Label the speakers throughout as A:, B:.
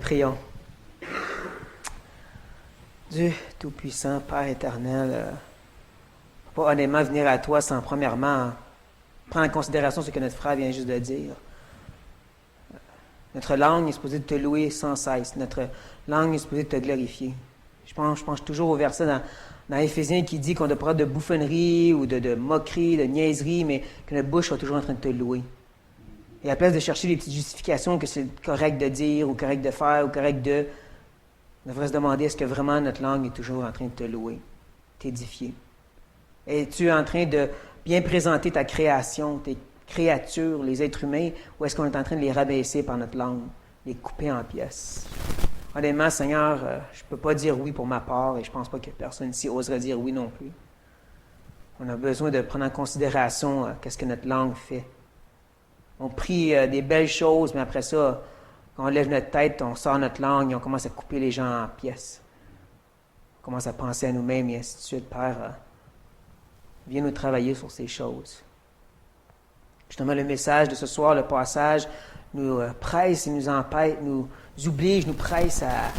A: Prions. Dieu Tout-Puissant, Père éternel, pas honnêtement venir à toi sans premièrement prendre en considération ce que notre frère vient juste de dire. Notre langue est supposée te louer sans cesse. Notre langue est supposée te glorifier. Je pense toujours au verset dans Éphésiens qui dit qu'on ne parle de bouffonnerie ou de moquerie, de niaiserie, mais que notre bouche soit toujours en train de te louer. Et à la place de chercher des petites justifications que c'est correct de dire, ou correct de faire, ou correct de... On devrait se demander est-ce que vraiment notre langue est toujours en train de te louer, t'édifier. Es-tu en train de bien présenter ta création, tes créatures, les êtres humains, ou est-ce qu'on est en train de les rabaisser par notre langue, les couper en pièces? Honnêtement, Seigneur, je ne peux pas dire oui pour ma part, et je ne pense pas que personne ici oserait dire oui non plus. On a besoin de prendre en considération qu'est-ce que notre langue fait. On prie des belles choses, mais après ça, quand on lève notre tête, on sort notre langue et on commence à couper les gens en pièces. On commence à penser à nous-mêmes et ainsi de suite. Père, viens nous travailler sur ces choses. Justement, le message de ce soir, le passage, nous presse et nous empêche, nous oblige, nous presse à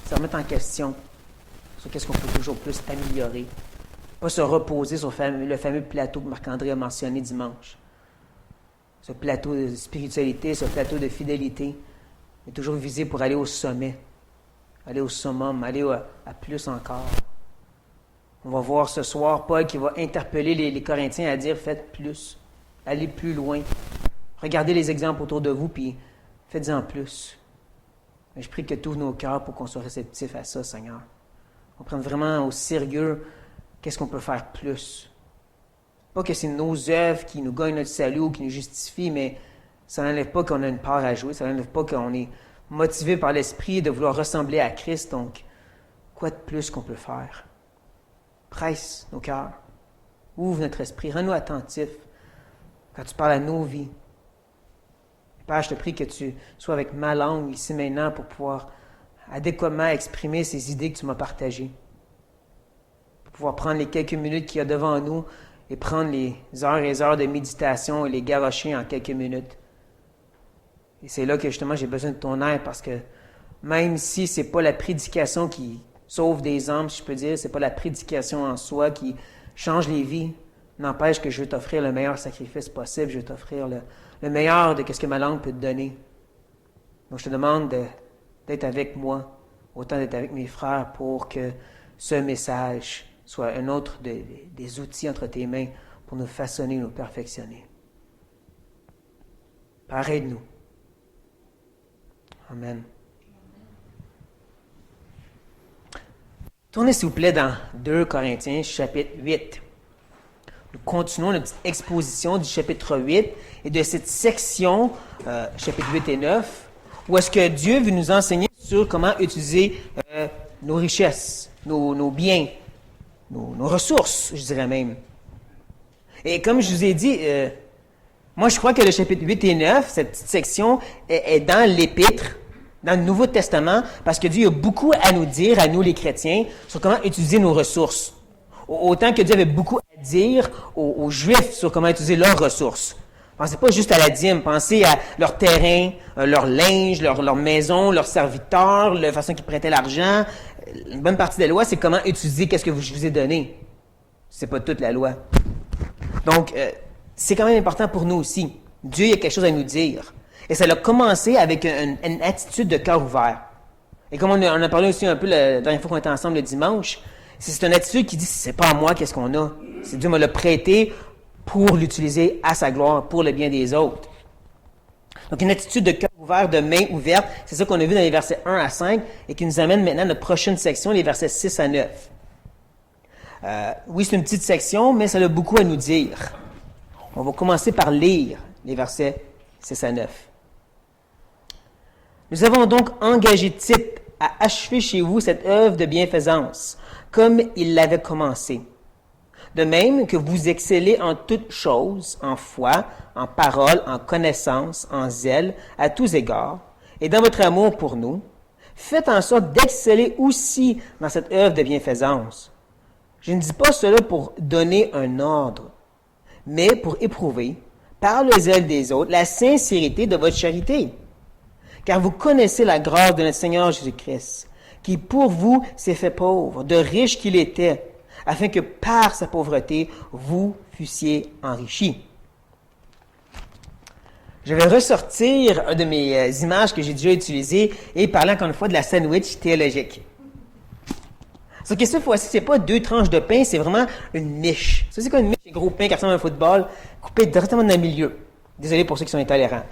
A: se remettre en question sur qu'est-ce qu'on peut toujours plus améliorer. Pas se reposer sur le fameux plateau que Marc-André a mentionné dimanche. Ce plateau de spiritualité, ce plateau de fidélité, est toujours visé pour aller au sommet, aller au summum, aller à plus encore. On va voir ce soir Paul qui va interpeller les Corinthiens à dire « Faites plus, allez plus loin, regardez les exemples autour de vous, puis faites-en plus. » Mais je prie que tu ouvres nos cœurs pour qu'on soit réceptifs à ça, Seigneur. On prenne vraiment au sérieux qu'est-ce qu'on peut faire plus. Pas que c'est nos œuvres qui nous gagnent notre salut ou qui nous justifient, mais ça n'enlève pas qu'on a une part à jouer, ça n'enlève pas qu'on est motivé par l'Esprit de vouloir ressembler à Christ. Donc, quoi de plus qu'on peut faire? Presse nos cœurs, ouvre notre esprit, rends-nous attentifs quand tu parles à nos vies. Père, je te prie que tu sois avec ma langue ici maintenant pour pouvoir adéquatement exprimer ces idées que tu m'as partagées. Pour pouvoir prendre les quelques minutes qu'il y a devant nous et prendre les heures et les heures de méditation et les garrocher en quelques minutes. Et c'est là que justement j'ai besoin de ton aide parce que même si c'est pas la prédication qui sauve des âmes, si je peux dire, c'est pas la prédication en soi qui change les vies, n'empêche que je veux t'offrir le meilleur sacrifice possible, je veux t'offrir le meilleur de ce que ma langue peut te donner. Donc je te demande d'être avec moi, autant d'être avec mes frères pour que ce message soit un autre des outils entre tes mains pour nous façonner, nous perfectionner. Père, aide-nous. Amen. Tournez s'il vous plaît dans 2 Corinthiens, chapitre 8. Nous continuons notre petite exposition du chapitre 8 et de cette section, chapitre 8 et 9, où est-ce que Dieu veut nous enseigner sur comment utiliser nos richesses, nos biens, nos ressources, je dirais même. Et comme je vous ai dit, moi je crois que le chapitre 8 et 9, cette petite section, est dans l'Épître, dans le Nouveau Testament, parce que Dieu a beaucoup à nous dire, à nous les chrétiens, sur comment utiliser nos ressources. Autant que Dieu avait beaucoup à dire aux Juifs sur comment utiliser leurs ressources. Pensez pas juste à la dîme, pensez à leur terrain, leur linge, leur maison, leurs serviteurs, la façon qu'ils prêtaient l'argent. Une bonne partie de la loi, c'est comment utiliser qu'est-ce que je vous ai donné. C'est pas toute la loi. Donc, c'est quand même important pour nous aussi. Dieu, il a quelque chose à nous dire. Et ça a commencé avec une attitude de cœur ouvert. Et comme on a parlé aussi un peu la dernière fois qu'on était ensemble le dimanche, c'est une attitude qui dit, c'est pas à moi qu'est-ce qu'on a. C'est Dieu me l'a prêté pour l'utiliser à sa gloire, pour le bien des autres. Donc, une attitude de cœur ouvert, de main ouverte, c'est ça qu'on a vu dans les versets 1 à 5 et qui nous amène maintenant à notre prochaine section, les versets 6 à 9. Oui, c'est une petite section, mais ça a beaucoup à nous dire. On va commencer par lire les versets 6 à 9. Nous avons donc engagé Tite à achever chez vous cette œuvre de bienfaisance, comme il l'avait commencé. De même que vous excellez en toutes choses, en foi, en parole, en connaissance, en zèle, à tous égards, et dans votre amour pour nous, faites en sorte d'exceller aussi dans cette œuvre de bienfaisance. Je ne dis pas cela pour donner un ordre, mais pour éprouver, par le zèle des autres, la sincérité de votre charité. Car vous connaissez la grâce de notre Seigneur Jésus-Christ, qui pour vous s'est fait pauvre, de riche qu'il était, afin que par sa pauvreté, vous fussiez enrichis. Je vais ressortir une de mes images que j'ai déjà utilisées et parler encore une fois de la sandwich théologique. Sauf que cette fois-ci, c'est pas 2 tranches de pain, c'est vraiment une miche. Ça, c'est comme une miche, un gros pain qui ressemble à un football, coupé directement dans le milieu. Désolé pour ceux qui sont intolérants.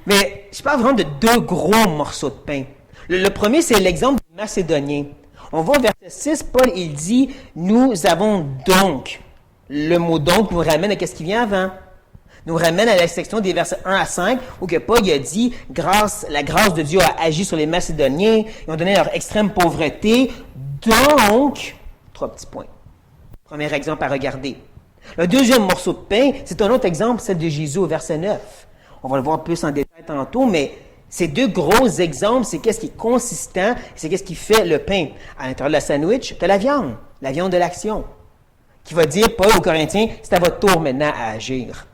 A: Mais je parle vraiment de 2 gros morceaux de pain. Le premier, c'est l'exemple du Macédonien. On voit au verset 6, Paul, il dit « Nous avons donc ». Le mot « donc » nous ramène à ce qui vient avant. Nous ramène à la section des versets 1 à 5, où que Paul il a dit « La grâce de Dieu a agi sur les Macédoniens, ils ont donné leur extrême pauvreté, donc… » 3 petits points. Premier exemple à regarder. Le deuxième morceau de pain, c'est un autre exemple, celle de Jésus au verset 9. On va le voir plus en détail tantôt, mais ces 2 gros exemples, c'est qu'est-ce qui est consistant, c'est qu'est-ce qui fait le pain. À l'intérieur de la sandwich, tu as la viande de l'action, qui va dire, Paul aux Corinthiens, c'est à votre tour maintenant à agir.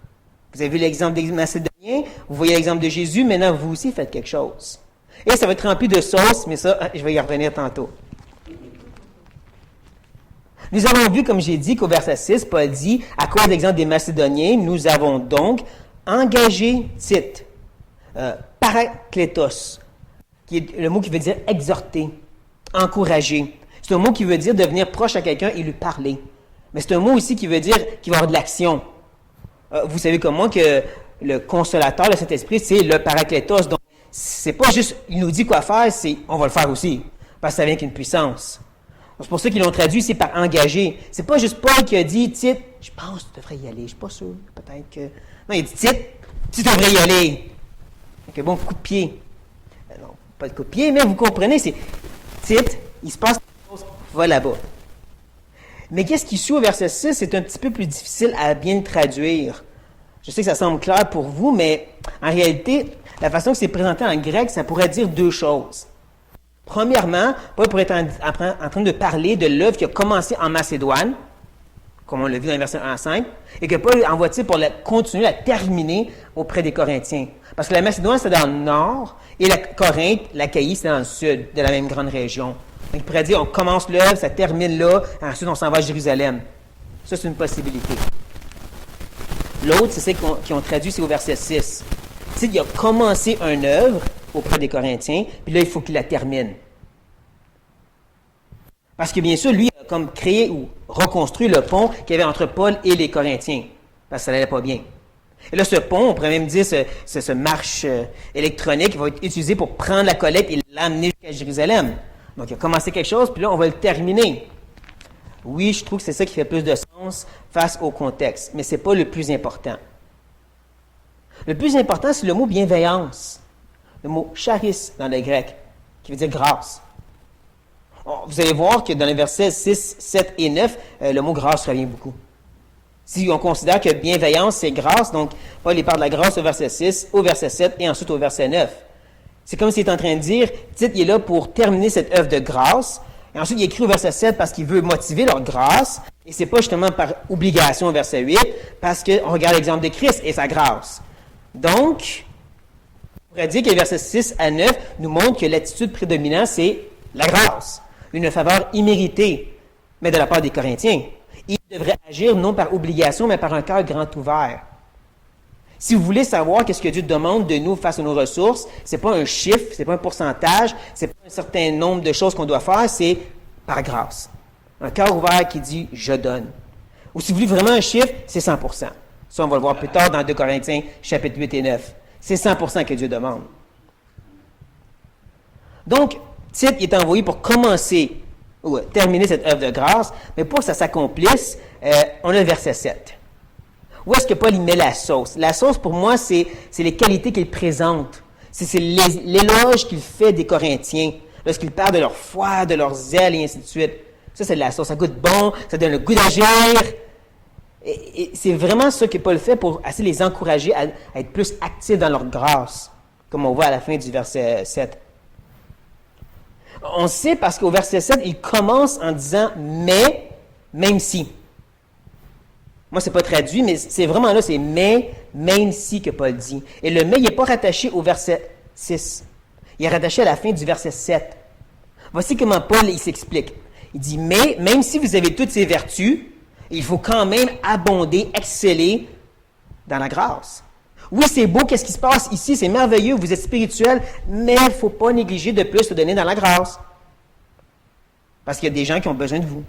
A: Vous avez vu l'exemple des Macédoniens, vous voyez l'exemple de Jésus, maintenant vous aussi faites quelque chose. Et ça va être rempli de sauce, mais ça, je vais y revenir tantôt. Nous avons vu, comme j'ai dit, qu'au verset 6, Paul dit, à cause de l'exemple des Macédoniens, nous avons donc engagé Tite, paraklétos, qui est le mot qui veut dire exhorter, encourager. C'est un mot qui veut dire devenir proche à quelqu'un et lui parler. Mais c'est un mot aussi qui veut dire qu'il va y avoir de l'action. Vous savez comme moi que le consolateur, le Saint-Esprit, c'est le paraklétos. Donc, c'est pas juste, il nous dit quoi faire, c'est on va le faire aussi. Parce que ça vient avec une puissance. C'est pour ça qu'ils l'ont traduit ici par engager. C'est pas juste Paul qui a dit, Tite, je pense que tu devrais y aller. Je suis pas sûr. Peut-être que. Non, il dit, Tite, tu devrais y aller. Donc, un bon coup de pied. Non, pas de coup de pied, mais vous comprenez, c'est Tite, il se passe quelque chose, va là-bas. Mais qu'est-ce qui suit au verset 6, c'est un petit peu plus difficile à bien traduire. Je sais que ça semble clair pour vous, mais en réalité, la façon que c'est présenté en grec, ça pourrait dire 2 choses. Premièrement, Paul pourrait être en train de parler de l'œuvre qui a commencé en Macédoine, comme on l'a vu dans les versets 1 à 5, et que Paul envoie-t-il pour continuer à terminer auprès des Corinthiens. Parce que la Macédoine, c'est dans le nord, et la Corinthe, l'Achaïe, c'est dans le sud de la même grande région. Donc, il pourrait dire, on commence l'œuvre, ça termine là, et ensuite on s'en va à Jérusalem. Ça, c'est une possibilité. L'autre, c'est celle qui ont traduit, c'est au verset 6. C'est qu'il a commencé une œuvre auprès des Corinthiens, puis là, il faut qu'il la termine. Parce que bien sûr, lui a comme créé ou reconstruit le pont qu'il y avait entre Paul et les Corinthiens, parce que ça n'allait pas bien. Et là, ce pont, on pourrait même dire, ce marche électronique, va être utilisé pour prendre la collecte et l'amener jusqu'à Jérusalem. Donc, il a commencé quelque chose, puis là, on va le terminer. Oui, je trouve que c'est ça qui fait plus de sens face au contexte, mais ce n'est pas le plus important. Le plus important, c'est le mot bienveillance. Le mot charis dans le grec, qui veut dire grâce. Vous allez voir que dans les versets 6, 7 et 9, le mot grâce revient beaucoup. Si on considère que bienveillance, c'est grâce, donc Paul parle de la grâce au verset 6, au verset 7 et ensuite au verset 9. C'est comme s'il est en train de dire, Tite, il est là pour terminer cette œuvre de grâce, et ensuite il écrit au verset 7 parce qu'il veut motiver leur grâce, et c'est pas justement par obligation au verset 8, parce qu'on regarde l'exemple de Christ et sa grâce. Donc, on pourrait dire que les versets 6 à 9 nous montrent que l'attitude prédominante, c'est la grâce, une faveur imméritée, mais de la part des Corinthiens. Ils devraient agir non par obligation, mais par un cœur grand ouvert. Si vous voulez savoir qu'est-ce que Dieu demande de nous face à nos ressources, c'est pas un chiffre, c'est pas un pourcentage, c'est pas un certain nombre de choses qu'on doit faire, c'est par grâce. Un cœur ouvert qui dit « je donne ». Ou si vous voulez vraiment un chiffre, c'est 100%. Ça, on va le voir plus tard dans 2 Corinthiens, chapitre 8 et 9. C'est 100% que Dieu demande. Donc, Tite est envoyé pour commencer ou terminer cette œuvre de grâce, mais pour que ça s'accomplisse, on a le verset 7. Où est-ce que Paul y met la sauce? La sauce, pour moi, c'est les qualités qu'il présente. C'est l'éloge qu'il fait des Corinthiens, lorsqu'il parle de leur foi, de leur zèle, et ainsi de suite. Ça, c'est de la sauce. Ça goûte bon, ça donne le goût d'agir. Et c'est vraiment ça que Paul fait pour assez les encourager à être plus actifs dans leur grâce, comme on voit à la fin du verset 7. On sait parce qu'au verset 7, il commence en disant « mais, même si ». Moi, c'est pas traduit, mais c'est vraiment là, c'est mais, même si que Paul dit. Et le mais, il n'est pas rattaché au verset 6. Il est rattaché à la fin du verset 7. Voici comment Paul il s'explique. Il dit, mais, même si vous avez toutes ces vertus, il faut quand même abonder, exceller dans la grâce. Oui, c'est beau, qu'est-ce qui se passe ici, c'est merveilleux, vous êtes spirituel, mais il ne faut pas négliger de plus se donner dans la grâce. Parce qu'il y a des gens qui ont besoin de vous.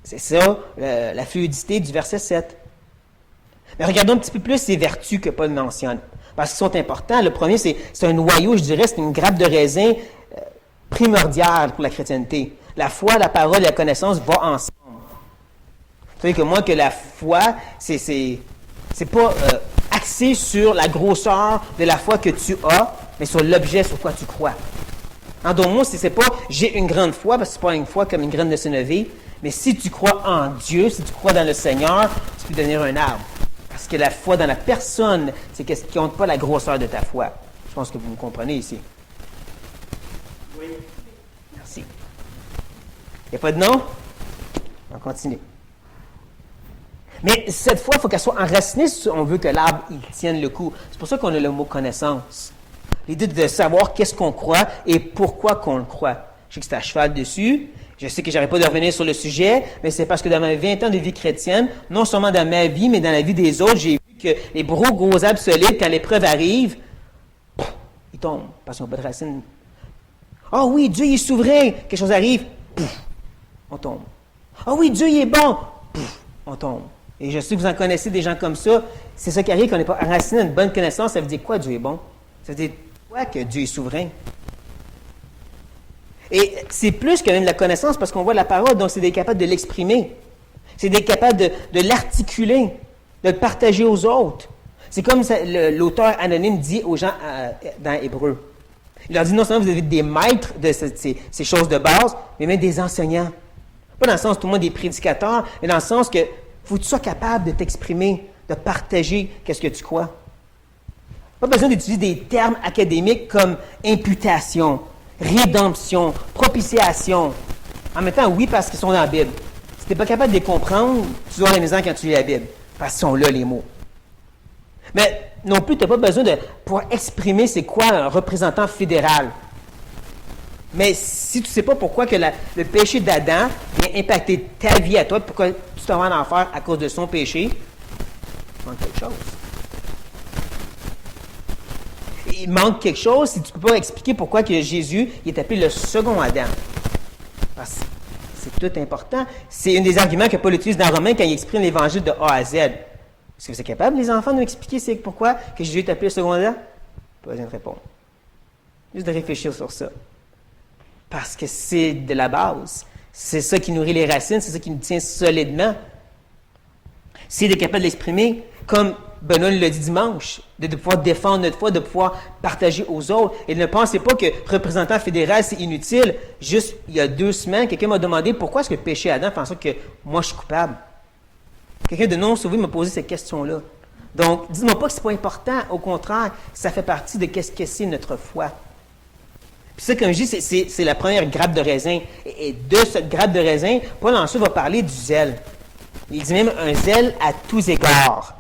A: C'est ça, la fluidité du verset 7. Mais regardons un petit peu plus ces vertus que Paul mentionne. Parce qu'ils sont importants. Le premier, c'est un noyau, je dirais, c'est une grappe de raisin primordiale pour la chrétienté. La foi, la parole et la connaissance vont ensemble. Vous savez que moi, que la foi, c'est pas axé sur la grosseur de la foi que tu as, mais sur l'objet sur quoi tu crois. En d'autres mots, c'est pas j'ai une grande foi, parce que c'est pas une foi comme une graine de sénévé, mais si tu crois en Dieu, si tu crois dans le Seigneur, tu peux devenir un arbre. Parce que la foi dans la personne, c'est ce qui compte pas la grosseur de ta foi. Je pense que vous me comprenez ici. Oui. Merci. Il n'y a pas de nom? On continue. Mais cette fois, il faut qu'elle soit enracinée si on veut que l'arbre il tienne le coup. C'est pour ça qu'on a le mot connaissance. L'idée de savoir qu'est-ce qu'on croit et pourquoi qu'on le croit. Je sais que c'est à cheval dessus. Je sais que je n'arrête pas de revenir sur le sujet, mais c'est parce que dans mes 20 ans de vie chrétienne, non seulement dans ma vie, mais dans la vie des autres, j'ai vu que les gros arbres solides, quand l'épreuve arrive, ils tombent parce qu'ils n'ont pas de racines. Ah oui, Dieu il est souverain. Quelque chose arrive, on tombe. Ah oui, Dieu il est bon, on tombe. Et je sais que vous en connaissez des gens comme ça. C'est ça qui arrive, qu'on n'est pas enraciné à une bonne connaissance. Ça veut dire quoi, Dieu est bon? Ça veut dire quoi que Dieu est souverain? Et c'est plus que même la connaissance, parce qu'on voit la parole, donc c'est d'être capable de l'exprimer. C'est d'être capable de l'articuler, de le partager aux autres. C'est comme l'auteur anonyme dit aux gens dans Hébreu. Il leur dit non seulement vous avez des maîtres de ces choses de base, mais même des enseignants. Pas dans le sens tout le monde des prédicateurs, mais dans le sens que faut que tu sois capable de t'exprimer, de partager qu'est-ce que tu crois. Pas besoin d'utiliser des termes académiques comme imputation, rédemption, propitiation. En même temps, oui, parce qu'ils sont dans la Bible. Si tu n'es pas capable de les comprendre, tu dois la misère quand tu lis la Bible, parce qu'ils sont là, les mots. Mais non plus, tu n'as pas besoin de pouvoir exprimer c'est quoi un représentant fédéral. Mais si tu ne sais pas pourquoi que le péché d'Adam vient impacter ta vie à toi, pourquoi tu t'en vas en enfer à cause de son péché, il manque quelque chose. Il manque quelque chose si tu ne peux pas expliquer pourquoi que Jésus il est appelé le second Adam. Parce que c'est tout important. C'est un des arguments que Paul utilise dans Romains quand il exprime l'Évangile de A à Z. Est-ce que vous êtes capable, les enfants, de nous expliquer c'est pourquoi que Jésus est appelé le second Adam? Pas besoin de répondre. Juste de réfléchir sur ça. Parce que c'est de la base. C'est ça qui nourrit les racines, c'est ça qui nous tient solidement. C'est d'être capable de l'exprimer, comme Benoît l'a dit dimanche, de pouvoir défendre notre foi, de pouvoir partager aux autres. Et ne pensez pas que représentant fédéral, c'est inutile. Juste, il y a 2 semaines, quelqu'un m'a demandé pourquoi est-ce que le péché Adam fait en sorte que moi, je suis coupable. Quelqu'un de non sauvé m'a posé cette question-là. Donc, dis-moi pas que c'est pas important. Au contraire, ça fait partie de qu'est-ce que c'est notre foi. Puis ça, comme je dis, c'est la première grappe de raisin. Et de cette grappe de raisin, Paul ensuite va parler du zèle. Il dit même un zèle à tous égards.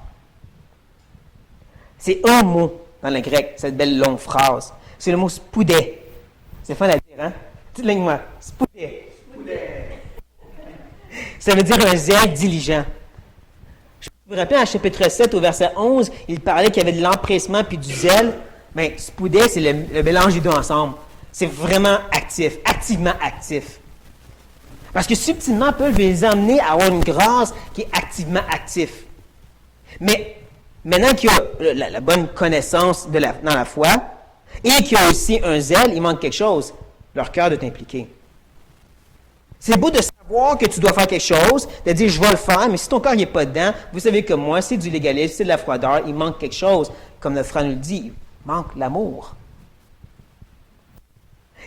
A: C'est un mot dans le grec, cette belle longue phrase. C'est le mot spoudé. C'est fun à dire, hein? Dites-le-moi. Spoudé. Ça veut dire un zèle diligent. Je vous rappelle, en chapitre 7, au verset 11, il parlait qu'il y avait de l'empressement puis du zèle. Mais spoudé, c'est le mélange des deux ensemble. C'est vraiment actif, activement actif. Parce que subtilement, Paul veut les emmener à avoir une grâce qui est activement actif. Mais maintenant qu'il y a la bonne connaissance dans la foi et qu'il y a aussi un zèle, il manque quelque chose. Leur cœur doit impliquer. C'est beau de savoir que tu dois faire quelque chose, de dire je vais le faire, mais si ton cœur n'est pas dedans, vous savez comme moi, c'est du légalisme, c'est de la froideur, il manque quelque chose. Comme notre frère nous le dit, il manque l'amour.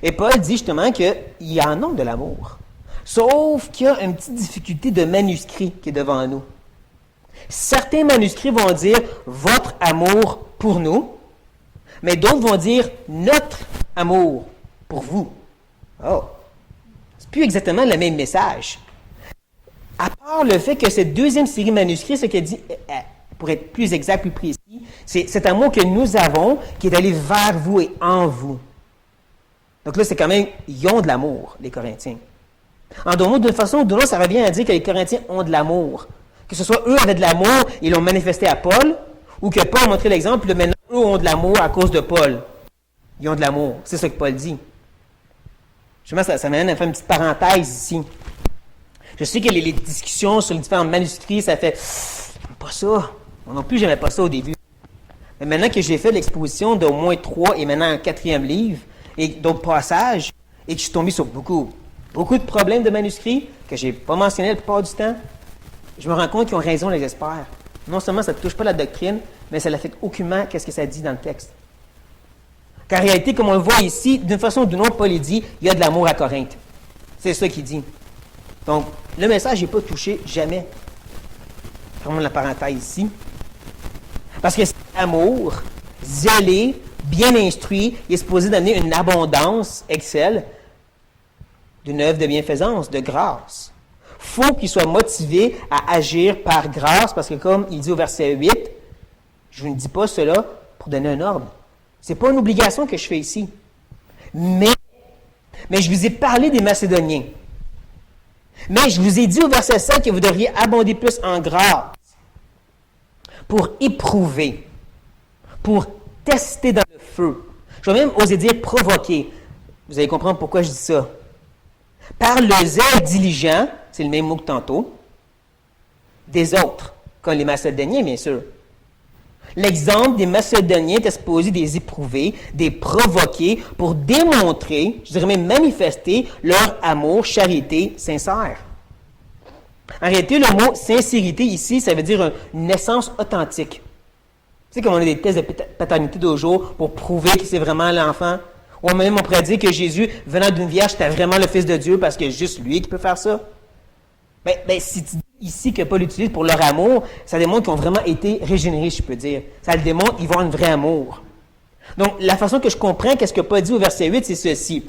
A: Et Paul dit justement qu'il y en a de l'amour. Sauf qu'il y a une petite difficulté de manuscrit qui est devant nous. Certains manuscrits vont dire « votre amour pour nous », mais d'autres vont dire « notre amour pour vous ». Oh! C'est plus exactement le même message. À part Or, le fait que cette deuxième série manuscrite, ce qu'elle dit, pour être plus exact, plus précis, c'est cet amour que nous avons qui est allé vers vous et en vous. Donc là, c'est quand même, ils ont de l'amour, les Corinthiens. En d'autres mots, d'une façon ou d'une autre, ça revient à dire que les Corinthiens ont de l'amour. Que ce soit eux avaient de l'amour, ils l'ont manifesté à Paul, ou que Paul a montré l'exemple, puis maintenant, eux ont de l'amour à cause de Paul. Ils ont de l'amour. C'est ce que Paul dit. Justement, ça m'amène à faire une petite parenthèse ici. Je sais que les discussions sur les différents manuscrits, ça fait pas ça. Moi non plus, j'aimais pas ça au début. Mais maintenant que j'ai fait l'exposition d'au moins 3 et maintenant un 4e livre, et d'autres passages, et que je suis tombé sur beaucoup de problèmes de manuscrits que j'ai pas mentionnés la plupart du temps, je me rends compte qu'ils ont raison, les experts. Non seulement ça ne touche pas la doctrine, mais ça n'affecte aucunement qu'est-ce que ça dit dans le texte. Car en réalité, comme on le voit ici, d'une façon ou d'une autre, Paul dit, il y a de l'amour à Corinthe. C'est ça qu'il dit. Donc, le message n'est pas touché, jamais. Fermons la parenthèse ici. Parce que c'est l'amour, zélé, bien instruit, il est supposé donner une abondance, excel, d'une œuvre de bienfaisance, de grâce. Il faut qu'il soit motivé à agir par grâce, parce que comme il dit au verset 8, je ne dis pas cela pour donner un ordre. Ce n'est pas une obligation que je fais ici. Mais je vous ai parlé des Macédoniens. Mais je vous ai dit au verset 7 que vous devriez abonder plus en grâce pour éprouver, pour tester dans le feu. Je vais même oser dire provoquer. Vous allez comprendre pourquoi je dis ça. Par le zèle diligent, c'est le même mot que tantôt, des autres, comme les Macédoniens, bien sûr. L'exemple des Macédoniens est supposé des éprouver, des provoquer pour démontrer, je dirais même manifester, leur amour, charité sincère. En réalité, le mot sincérité ici, ça veut dire une naissance authentique. Tu sais, comme on a des tests de paternité d'aujourd'hui pour prouver que c'est vraiment l'enfant. Ou même on pourrait dire que Jésus, venant d'une vierge, était vraiment le Fils de Dieu parce que c'est juste lui qui peut faire ça. Ben, si tu dis ici que Paul utilise pour leur amour, ça démontre qu'ils ont vraiment été régénérés, je peux dire. Ça le démontre qu'ils vont avoir un vrai amour. Donc, la façon que je comprends qu'est-ce que Paul dit au verset 8, c'est ceci.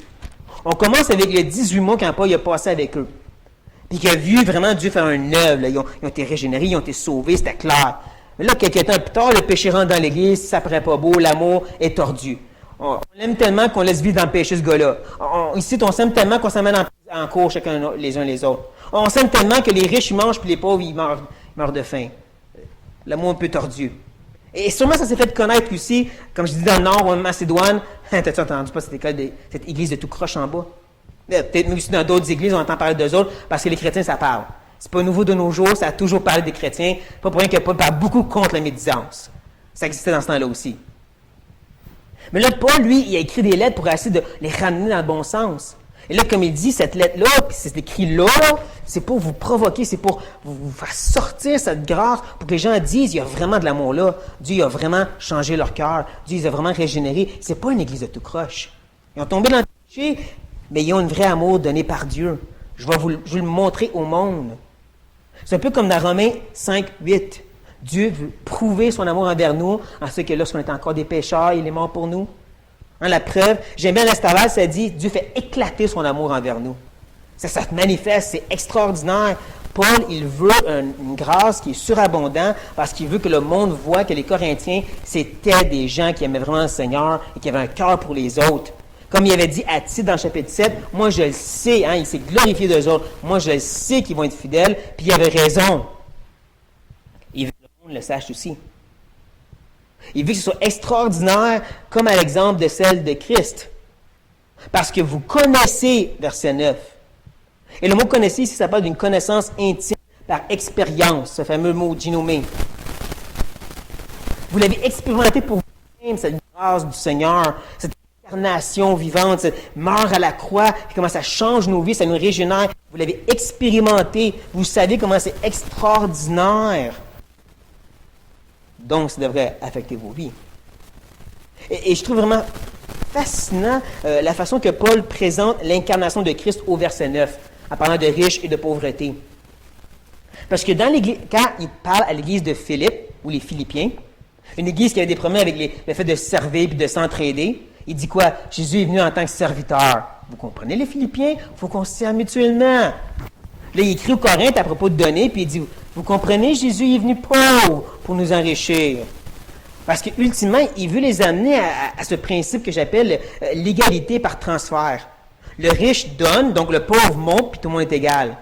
A: On commence avec les 18 mois quand Paul a passé avec eux. Puis qu'il a vu vraiment Dieu faire un œuvre. Ils ont été régénérés, ils ont été sauvés, c'était clair. Mais là, quelques temps plus tard, le péché rentre dans l'Église, ça paraît pas beau, l'amour est tordu. On l'aime tellement qu'on laisse vivre dans le péché ce gars-là. Ici, on s'aime tellement qu'on s'amène en cours chacun les uns les autres. On s'aime tellement que les riches ils mangent puis les pauvres ils meurent de faim. L'amour un peu tordu. Et sûrement ça s'est fait connaître aussi, comme je dis dans le Nord, en Macédoine. T'as-tu entendu pas cette église de tout croche en bas? Peut-être même aussi dans d'autres églises, on entend parler d'eux autres parce que les chrétiens, ça parle. C'est pas nouveau de nos jours, ça a toujours parlé des chrétiens. Pas pour rien que Paul parle beaucoup contre la médisance. Ça existait dans ce temps-là aussi. Mais là, Paul, lui, il a écrit des lettres pour essayer de les ramener dans le bon sens. Et là, comme il dit, cette lettre-là, puis c'est écrit là, c'est pour vous provoquer, c'est pour vous faire sortir cette grâce, pour que les gens disent, il y a vraiment de l'amour là. Dieu a vraiment changé leur cœur. Dieu les a vraiment régénérés. C'est pas une église de tout croche. Ils ont tombé dans le péché, mais ils ont un vrai amour donné par Dieu. Je vais vous le montrer au monde. C'est un peu comme dans Romains 5, 8. Dieu veut prouver son amour envers nous, en ce que lorsqu'on est encore des pécheurs, il est mort pour nous. Hein, la preuve, j'aime bien l'Estaval, ça dit, Dieu fait éclater son amour envers nous. Ça se manifeste, c'est extraordinaire. Paul, il veut une grâce qui est surabondante parce qu'il veut que le monde voit que les Corinthiens, c'était des gens qui aimaient vraiment le Seigneur et qui avaient un cœur pour les autres. Comme il avait dit à Tite dans le chapitre 7, moi je le sais, hein, il s'est glorifié d'eux autres, moi je le sais qu'ils vont être fidèles, puis il avait raison. Il veut que le monde le sache aussi. Il veut que ce soit extraordinaire, comme à l'exemple de celle de Christ. Parce que vous connaissez, verset 9. Et le mot connaissez ici, ça parle d'une connaissance intime par expérience, ce fameux mot ginomé. Vous l'avez expérimenté pour vous-même, cette grâce du Seigneur, cette incarnation vivante, cette mort à la croix, puis comment ça change nos vies, ça nous régénère. Vous l'avez expérimenté, vous savez comment c'est extraordinaire. Donc, ça devrait affecter vos vies. Et je trouve vraiment fascinant la façon que Paul présente l'incarnation de Christ au verset 9, en parlant de riches et de pauvreté. Parce que dans l'église, quand il parle à l'église de Philippe, ou les Philippiens, une église qui avait des problèmes avec le fait de servir et de s'entraider, il dit quoi? Jésus est venu en tant que serviteur. Vous comprenez les Philippiens? Il faut qu'on se serve mutuellement. Là, il écrit aux Corinthes à propos de donner, puis il dit, vous comprenez, Jésus est venu pauvre pour nous enrichir. Parce qu'ultimement, il veut les amener à ce principe que j'appelle l'égalité par transfert. Le riche donne, donc le pauvre monte, puis tout le monde est égal.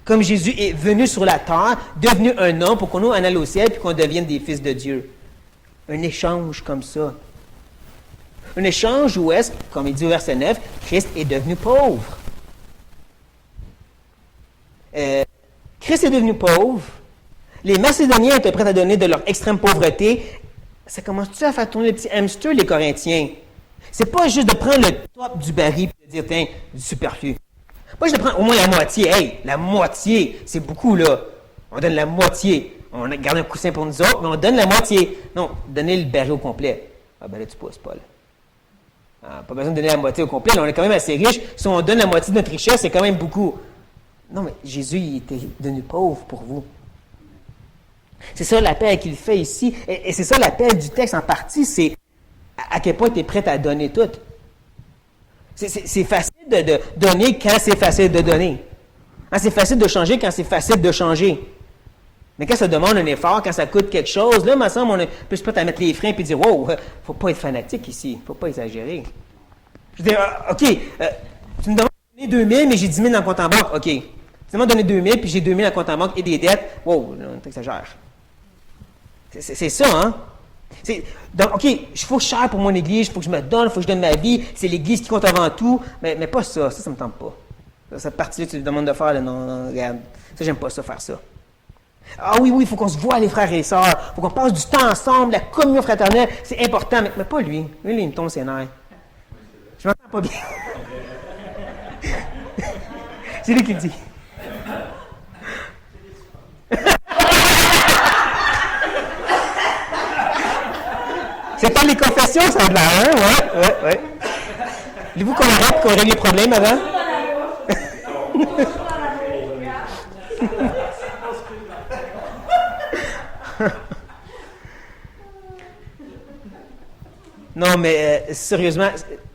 A: Comme Jésus est venu sur la terre, devenu un homme pour qu'on aille au ciel, puis qu'on devienne des fils de Dieu. Un échange comme ça. Un échange où est-ce, comme il dit au verset 9, Christ est devenu pauvre. Christ est devenu pauvre. Les Macédoniens étaient prêts à donner de leur extrême pauvreté. Ça commence-tu à faire tourner le petit hamster, les Corinthiens? C'est pas juste de prendre le top du baril et de dire, tiens, du superflu. Pas juste de prendre au moins la moitié. Hey, la moitié, c'est beaucoup, là. On donne la moitié. On garde un coussin pour nous autres, mais on donne la moitié. Non, donner le baril au complet. Ah ben là, tu pousses, Paul. Pas besoin de donner la moitié au complet. Là, on est quand même assez riche. Si on donne la moitié de notre richesse, c'est quand même beaucoup. Non, mais Jésus, il était devenu pauvre pour vous. C'est ça l'appel qu'il fait ici. Et c'est ça l'appel du texte en partie, c'est à quel point tu es prêt à donner tout. C'est facile de donner quand c'est facile de donner. C'est facile de changer quand c'est facile de changer. Mais quand ça demande un effort, quand ça coûte quelque chose, là, il me semble, on est plus prêt à mettre les freins et dire, wow, il ne faut pas être fanatique ici, il ne faut pas exagérer. Je veux dire, OK, tu me demandes de donner 2000, mais j'ai 10 000 dans le compte en banque. OK. Tu me demandes de donner 2000, puis j'ai 2000 dans le compte en banque et des dettes. Wow, tu exagères. C'est ça, hein? Donc, OK, il faut que je cher pour mon Église, il faut que je me donne, il faut que je donne ma vie. C'est l'Église qui compte avant tout. Mais pas ça. Ça ne me tente pas. Cette partie-là, tu me demandes de faire, là, non, regarde. Ça, j'aime pas ça, faire ça. Ah oui, il faut qu'on se voie, les frères et sœurs. Il faut qu'on passe du temps ensemble, la communion fraternelle. C'est important, mais pas lui. Lui, il me tombe ses nerfs. Je m'entends pas bien. C'est lui qui le dit. C'est pas les confessions, ça a de l'air, hein? Ouais. Voulez-vous qu'on arrête, qu'on règle les problèmes avant? Non, mais sérieusement,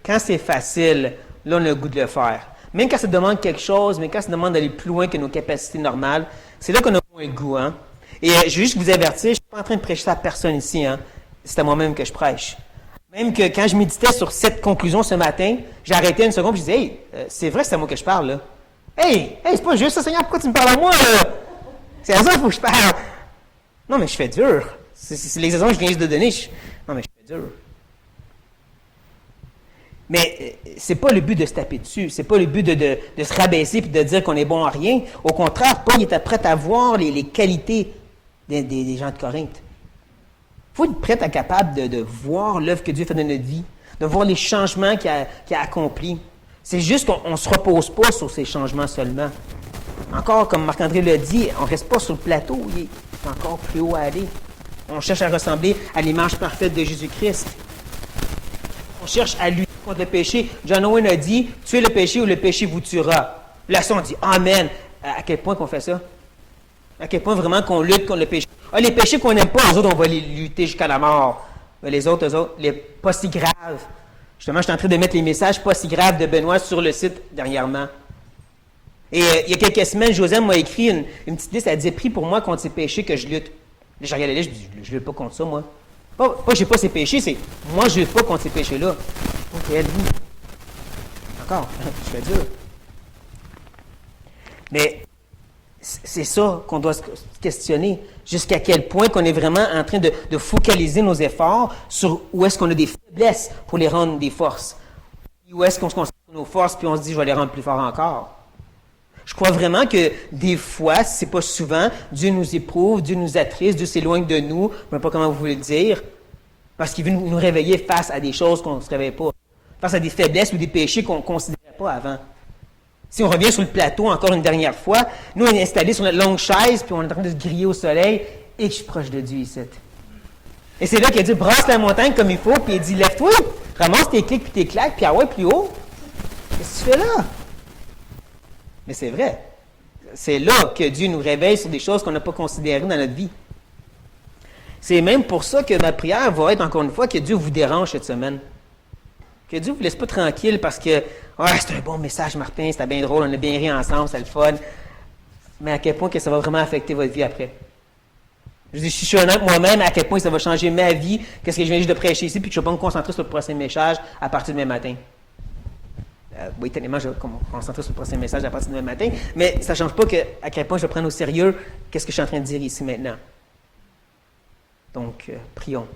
A: quand c'est facile, là, on a le goût de le faire. Même quand ça demande quelque chose, mais quand ça demande d'aller plus loin que nos capacités normales, c'est là qu'on a moins le goût, hein? Et je veux juste vous avertir, je ne suis pas en train de prêcher ça à personne ici, hein? C'est à moi-même que je prêche. Même que quand je méditais sur cette conclusion ce matin, j'ai arrêté une seconde et je disais, hey, c'est vrai, c'est à moi que je parle, là. Hey, c'est pas juste ça, Seigneur, pourquoi tu me parles à moi, là? C'est à ça qu'il faut que je parle. Non, mais je fais dur. C'est l'exemple que je viens juste de donner. Non, mais je fais dur. Mais c'est pas le but de se taper dessus. C'est pas le but de se rabaisser et de dire qu'on est bon à rien. Au contraire, Paul était prêt à voir les qualités des gens de Corinthe. Il faut être prêt à être capable de voir l'œuvre que Dieu fait dans notre vie, de voir les changements qu'il a accomplis. C'est juste qu'on ne se repose pas sur ces changements seulement. Encore, comme Marc-André l'a dit, on ne reste pas sur le plateau, il est encore plus haut à aller. On cherche à ressembler à l'image parfaite de Jésus-Christ. On cherche à lutter contre le péché. John Owen a dit, tuez le péché ou le péché vous tuera. Là, on dit, Amen. À quel point qu'on fait ça? À quel point vraiment qu'on lutte contre le péché? Les péchés qu'on n'aime pas, les autres, on va les lutter jusqu'à la mort. Mais les autres, les pas si graves. Justement, je suis en train de mettre les messages pas si graves de Benoît sur le site dernièrement. Et il y a quelques semaines, José m'a écrit une petite liste. Elle disait, prie pour moi contre ces péchés que je lutte. Là, j'ai regardé la liste, je dis, je lutte pas contre ça, moi. Pas j'ai pas ces péchés, c'est moi, je lutte pas contre ces péchés-là. OK, êtes-vous? Encore, je fais dur. Mais c'est ça qu'on doit se questionner. Jusqu'à quel point qu'on est vraiment en train de focaliser nos efforts sur où est-ce qu'on a des faiblesses pour les rendre des forces. Où est-ce qu'on se concentre sur nos forces puis on se dit, je vais les rendre plus forts encore. Je crois vraiment que des fois, si ce n'est pas souvent, Dieu nous éprouve, Dieu nous attriste, Dieu s'éloigne de nous, je ne sais pas comment vous voulez le dire, parce qu'il veut nous réveiller face à des choses qu'on ne se réveille pas, face à des faiblesses ou des péchés qu'on ne considérait pas avant. Si on revient sur le plateau encore une dernière fois, nous, on est installés sur notre longue chaise, puis on est en train de se griller au soleil, et que je suis proche de Dieu ici. Et c'est là qu'il a dit, brasse la montagne comme il faut, puis il dit, lève-toi, ramasse tes clics puis tes claques, puis ah ouais, plus haut. Qu'est-ce que tu fais là? Mais c'est vrai. C'est là que Dieu nous réveille sur des choses qu'on n'a pas considérées dans notre vie. C'est même pour ça que ma prière va être, encore une fois, que Dieu vous dérange cette semaine. Que Dieu ne vous laisse pas tranquille parce que Ouais, c'est un bon message, Martin, c'était bien drôle, on a bien ri ensemble, c'est le fun. Mais à quel point que ça va vraiment affecter votre vie après? Je dis, si je suis honnête moi-même, à quel point ça va changer ma vie, qu'est-ce que je viens juste de prêcher ici, puis que je ne vais pas me concentrer sur le prochain message à partir de demain matin. Oui, tellement, je vais me concentrer sur le prochain message à partir de demain matin, mais ça ne change pas à quel point je vais prendre au sérieux qu'est-ce que je suis en train de dire ici maintenant. Donc, prions.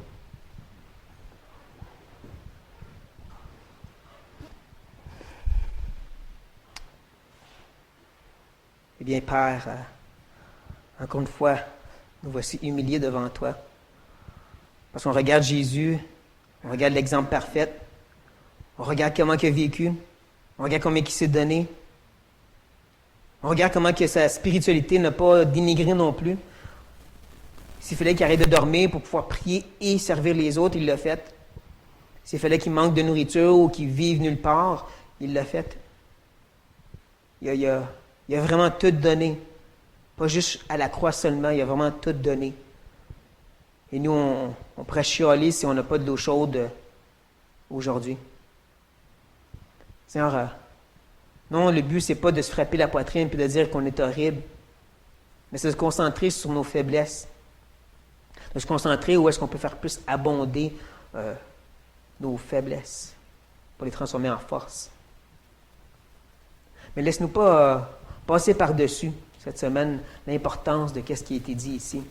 A: Eh bien, Père, encore une fois, nous voici humiliés devant toi. Parce qu'on regarde Jésus, on regarde l'exemple parfait, on regarde comment il a vécu, on regarde comment il s'est donné, on regarde comment que sa spiritualité n'a pas dénigré non plus. S'il fallait qu'il arrête de dormir pour pouvoir prier et servir les autres, il l'a fait. S'il fallait qu'il manque de nourriture ou qu'il vive nulle part, il l'a fait. Il a vraiment tout donné. Pas juste à la croix seulement, il a vraiment tout donné. Et nous, on pourrait chialer si on n'a pas de l'eau chaude aujourd'hui. Seigneur, non, le but, c'est pas de se frapper la poitrine et de dire qu'on est horrible, mais c'est de se concentrer sur nos faiblesses. De se concentrer où est-ce qu'on peut faire plus abonder nos faiblesses pour les transformer en force. Mais laisse-nous pas passer par-dessus cette semaine l'importance de ce qui a été dit ici.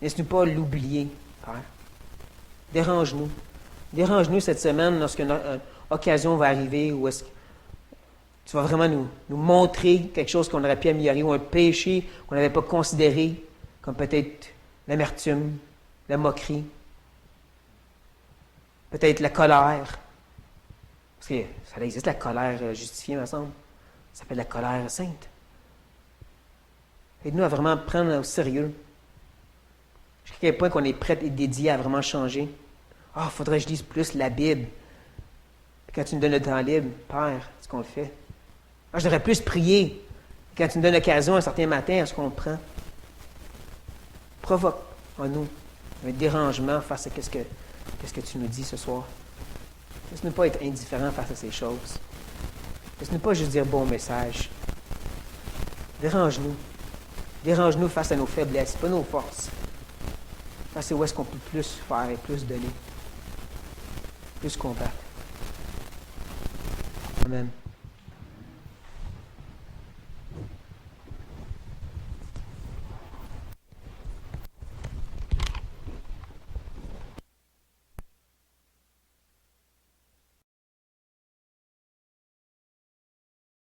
A: Laisse-nous pas l'oublier, Père. Dérange-nous. Dérange-nous cette semaine lorsqu'une occasion va arriver où est-ce que tu vas vraiment nous montrer quelque chose qu'on aurait pu améliorer ou un péché qu'on n'avait pas considéré, comme peut-être l'amertume, la moquerie, peut-être la colère. Parce que ça existe, la colère justifiée, me semble. Ça s'appelle la colère sainte. Aide-nous à vraiment prendre au sérieux. Jusqu'à quel point qu'on est prêt et dédié à vraiment changer. Ah, faudrait que je lise plus la Bible. Puis quand tu nous donnes le temps libre, Père, est-ce qu'on le fait? Ah, je devrais plus prier. Quand tu nous donnes l'occasion un certain matin, est-ce qu'on le prend? Provoque en nous un dérangement face à qu'est-ce que tu nous dis ce soir. Laisse-nous pas être indifférents face à ces choses. Laisse-nous pas juste dire bon message. Dérange-nous. Dérange-nous face à nos faiblesses, pas nos forces. Face à où est-ce qu'on peut plus faire et plus donner. Plus combattre. Amen.